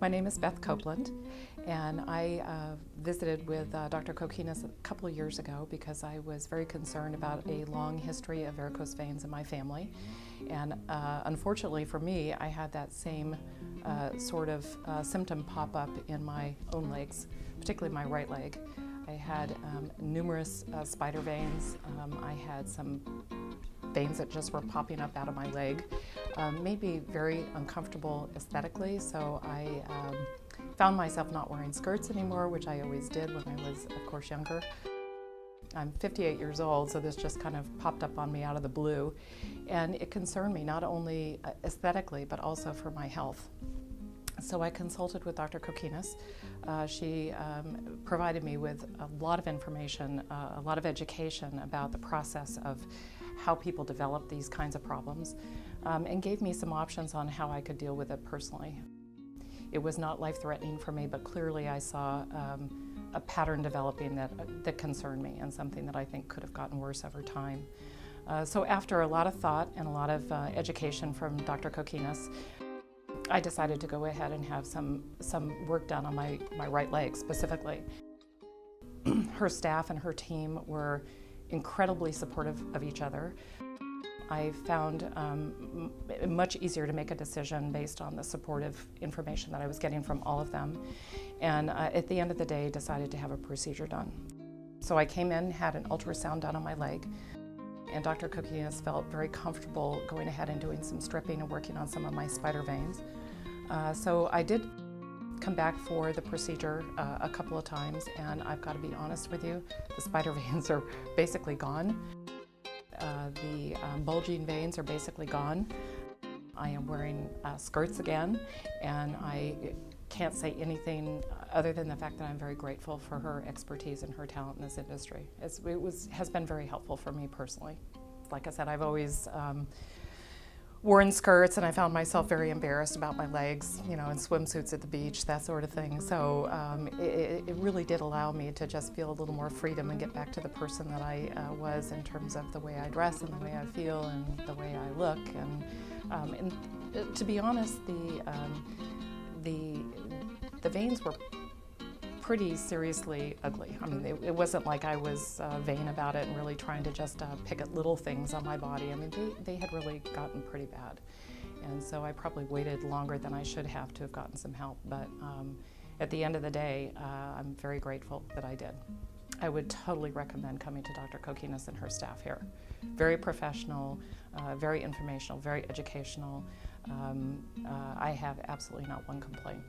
My name is Beth Copeland, and I visited with Dr. Kokinas a couple of years ago because I was very concerned about a long history of varicose veins in my family. And unfortunately for me, I had that same sort of symptom pop up in my own legs, particularly my right leg. I had numerous spider veins. I had some veins that just were popping up out of my leg. Made me very uncomfortable aesthetically, so I found myself not wearing skirts anymore, which I always did when I was, of course, younger. I'm 58 years old, so this just kind of popped up on me out of the blue, and it concerned me not only aesthetically, but also for my health. So I consulted with Dr. Kokinas. She provided me with a lot of information, a lot of education about the process of how people develop these kinds of problems, and gave me some options on how I could deal with it personally. It was not life-threatening for me, but clearly I saw a pattern developing that concerned me, and something that I think could have gotten worse over time. So after a lot of thought and a lot of education from Dr. Kokinas, I decided to go ahead and have some work done on my right leg specifically. Her staff and her team were incredibly supportive of each other. I found it much easier to make a decision based on the supportive information that I was getting from all of them, and at the end of the day decided to have a procedure done. So I came in, had an ultrasound done on my leg, and Dr. Kokinas felt very comfortable going ahead and doing some stripping and working on some of my spider veins. So I did come back for the procedure a couple of times, and I've got to be honest with you, the spider veins are basically gone. The bulging veins are basically gone. I am wearing skirts again, and I can't say anything other than the fact that I'm very grateful for her expertise and her talent in this industry. It has been very helpful for me personally. Like I said, I've always worn skirts, and I found myself very embarrassed about my legs, you know, in swimsuits at the beach, that sort of thing. So it really did allow me to just feel a little more freedom and get back to the person that I was in terms of the way I dress and the way I feel and the way I look. And to be honest, the veins were pretty seriously ugly. I mean, it wasn't like I was vain about it and really trying to just pick at little things on my body. I mean, they had really gotten pretty bad. And so I probably waited longer than I should have to have gotten some help. But at the end of the day, I'm very grateful that I did. I would totally recommend coming to Dr. Kokinas and her staff here. Very professional, very informational, very educational. I have absolutely not one complaint.